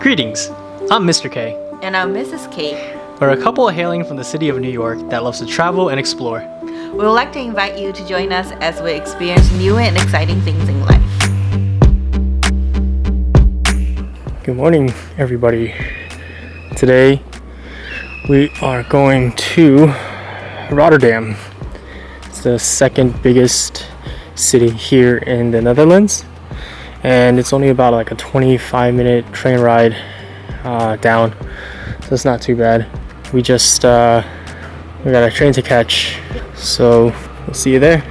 Greetings, I'm Mr. K. And I'm Mrs. K. We're a couple hailing from the city of New York that loves to travel and explore. We would like to invite you to join us as we experience new and exciting things in life. Good morning, everybody. Today we are going to Rotterdam. It's the second biggest city here in the Netherlands, and it's only about like a 25-minute train ride down, so it's not too bad. We got a train to catch, so we'll see you there.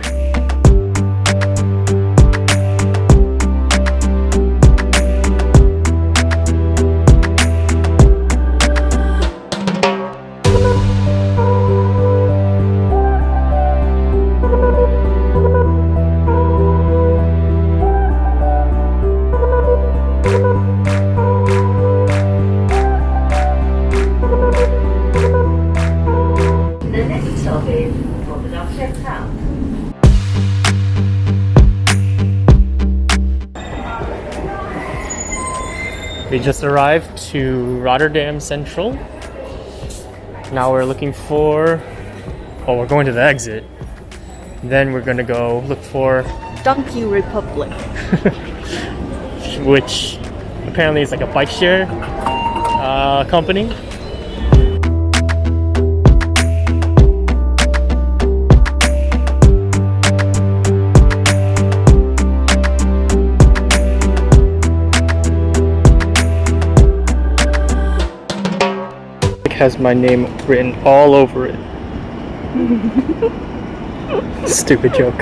We just arrived to Rotterdam Central. Now we're looking for, we're going to the exit. Then we're gonna go look for Donkey Republic. which apparently is like a bike share company. Has my name written all over it. Stupid joke.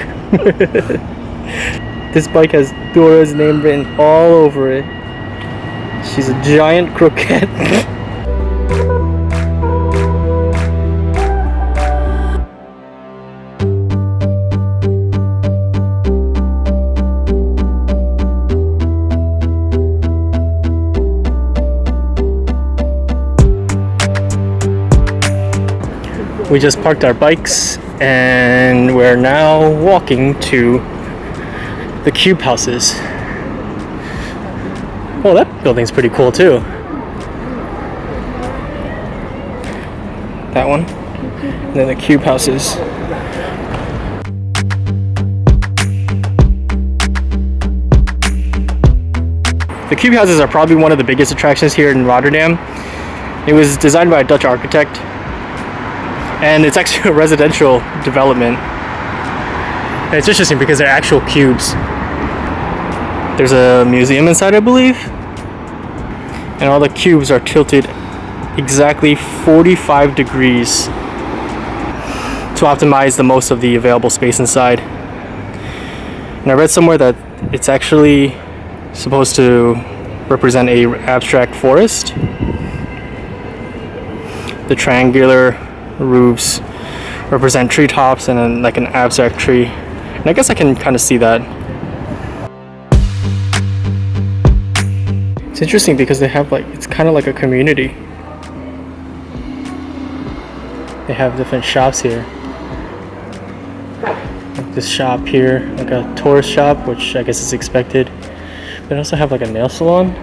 This bike has Dora's name written all over it. She's a giant croquette. We just parked our bikes and we're now walking to the cube houses. Oh, that building's pretty cool too. That one. And then the cube houses. The cube houses are probably one of the biggest attractions here in Rotterdam. It was designed by a Dutch architect, and it's actually a residential development. And it's interesting because they're actual cubes. There's a museum inside, I believe, and all the cubes are tilted exactly 45 degrees to optimize the most of the available space inside. And I read somewhere that it's actually supposed to represent a abstract forest. The triangular roofs represent treetops and then like an abstract tree, and I guess I can kind of see that. It's interesting because they have it's kind of like a community. They have different shops here, like this shop here, like a tourist shop, which I guess is expected. They also have like a nail salon.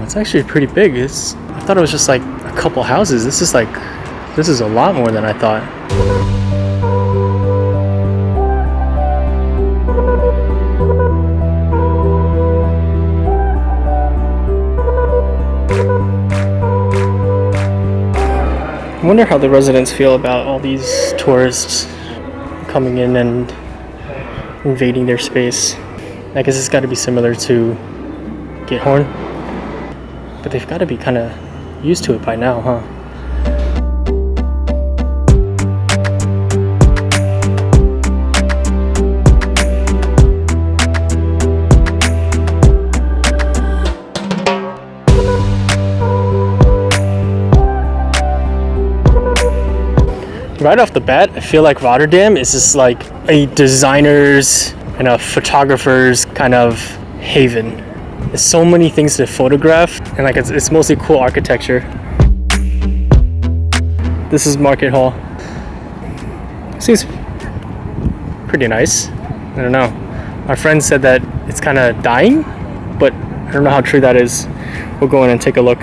It's actually pretty big. I thought it was just like a couple houses. This is a lot more than I thought. I wonder how the residents feel about all these tourists coming in and invading their space. I guess it's got to be similar to Githorn. But they've got to be kind of used to it by now, huh? Right off the bat, I feel like Rotterdam is just like a designer's and a photographer's kind of haven. There's so many things to photograph, and like it's mostly cool architecture. This is Market Hall. Seems pretty nice. I don't know. My friend said that it's kind of dying, but I don't know how true that is. We'll go in and take a look.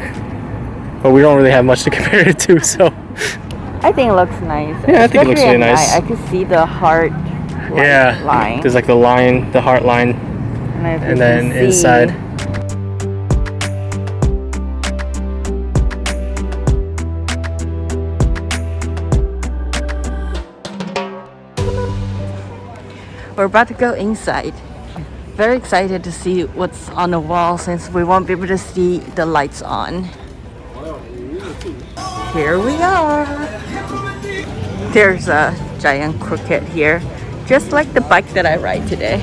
But we don't really have much to compare it to, so. I think it looks nice. Yeah, I think it looks really nice. I could see the heart line. There's like the line, the heart line, and then inside. We're about to go inside. Very excited to see what's on the wall since we won't be able to see the lights on. Here we are. There's a giant croquette here, just like the bike that I ride today.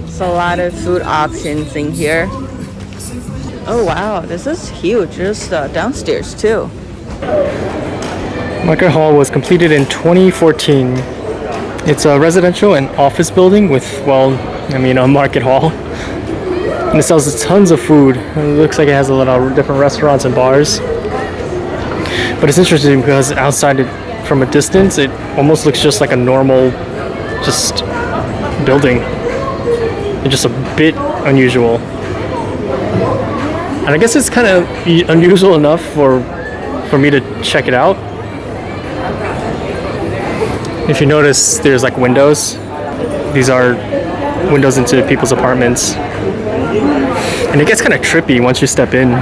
There's a lot of food options in here. Oh wow, this is huge. There's downstairs too. Market Hall was completed in 2014. It's a residential and office building with, well, a market hall. And it sells tons of food. It looks like it has a lot of different restaurants and bars. But it's interesting because outside it, from a distance, it almost looks just like a normal, just building. It's just a bit unusual. And I guess it's kind of unusual enough for me to check it out. If you notice, there's like windows. These are windows into people's apartments. And it gets kind of trippy once you step in.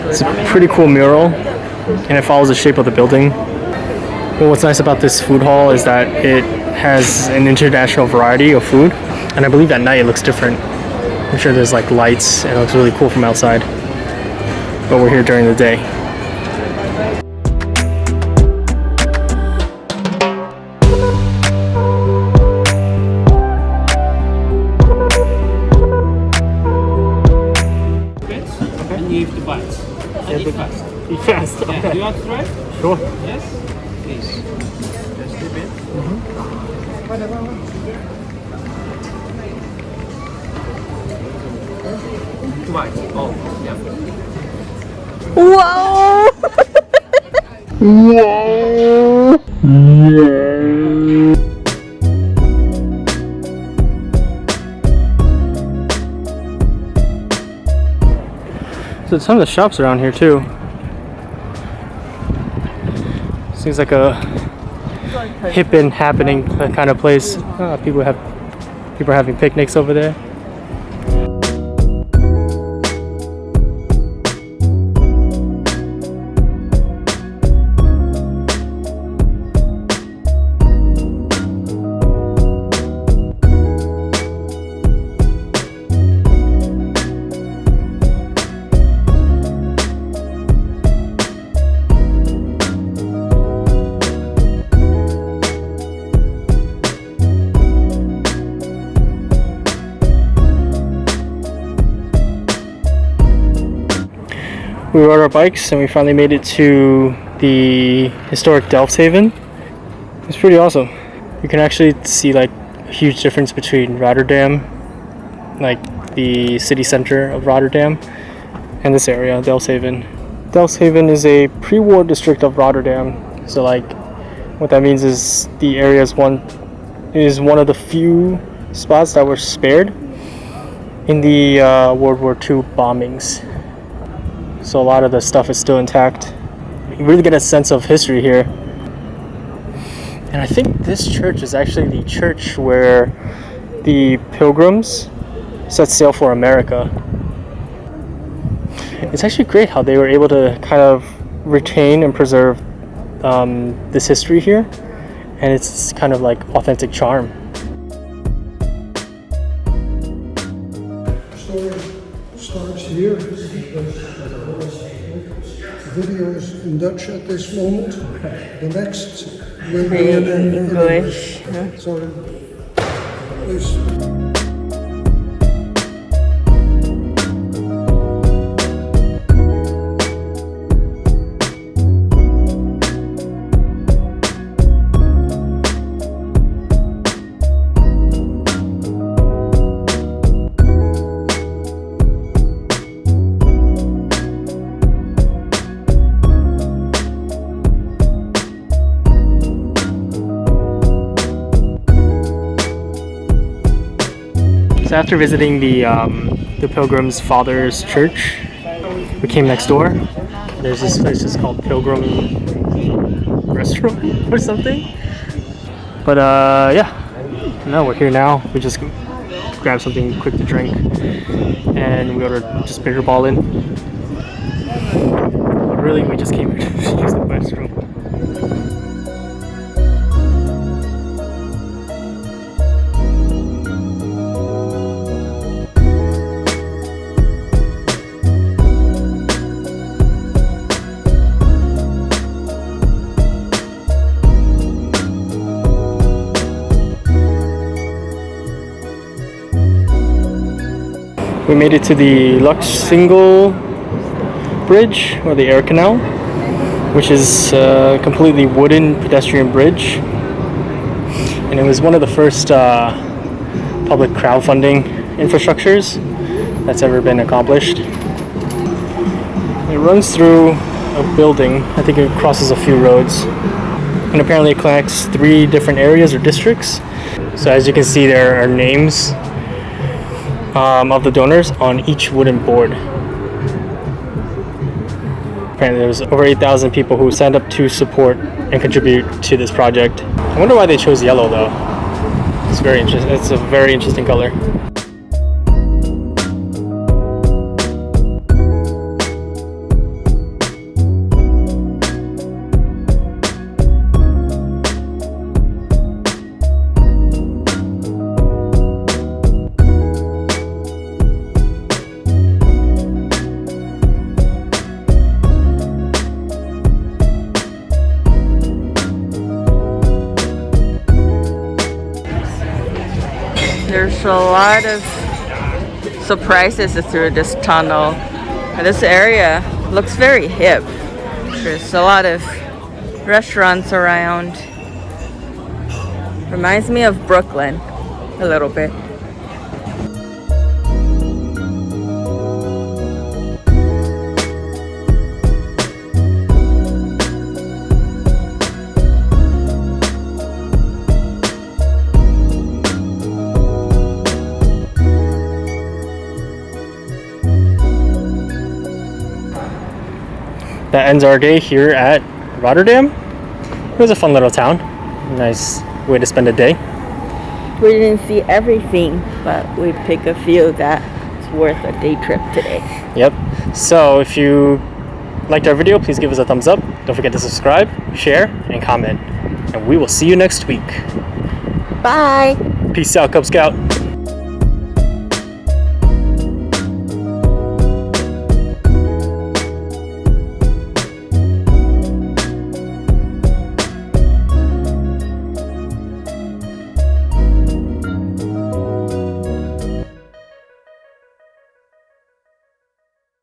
It's a pretty cool mural, and it follows the shape of the building. But what's nice about this food hall is that it has an international variety of food. And I believe at night it looks different. I'm sure there's like lights, and it looks really cool from outside. But we're here during the day. And you have to bite. And eat fast. Eat fast. Yeah. Okay. Do you want to try? Sure. Yes? Please. Just a bit. Bite. Oh, yeah. Whoa! So some of the shops around here too. Seems like a hip and happening kind of place. People are having picnics over there. We rode our bikes and we finally made it to the historic Delhaven. It's pretty awesome. You can actually see like a huge difference between Rotterdam, like the city center of Rotterdam, and this area, Delhaven. Delhaven is a pre-war district of Rotterdam. So like what that means is the area is one of the few spots that were spared in the World War II bombings. So a lot of the stuff is still intact. You really get a sense of history here. And I think this church is actually the church where the pilgrims set sail for America. It's actually great how they were able to kind of retain and preserve this history here. And it's kind of like authentic charm. Starts here. The video is in Dutch at this moment. The next will be in English. Sorry. Please. So after visiting the Pilgrim's Father's Church, we came next door. There's this place just called Pilgrim Restaurant or something. But yeah, no, we're here now. We just grabbed something quick to drink, and we ordered just bigger ball in. But really, we just came here to use the restroom. We made it to the Lux Single Bridge, or the air canal, which is a completely wooden pedestrian bridge. And it was one of the first public crowdfunding infrastructures that's ever been accomplished. It runs through a building. I think it crosses a few roads. And apparently it connects 3 different areas or districts. So as you can see, there are names of the donors on each wooden board. Apparently there was over 8,000 people who signed up to support and contribute to this project. I wonder why they chose yellow though. It's very interesting. It's a very interesting color. There's a lot of surprises through this tunnel. This area looks very hip. There's a lot of restaurants around. Reminds me of Brooklyn a little bit. That ends our day here at Rotterdam. It was a fun little town. Nice way to spend a day. We didn't see everything, but we picked a few that's worth a day trip today. Yep. So if you liked our video, please give us a thumbs up. Don't forget to subscribe, share, and comment. And we will see you next week. Bye! Peace out, Cub Scout.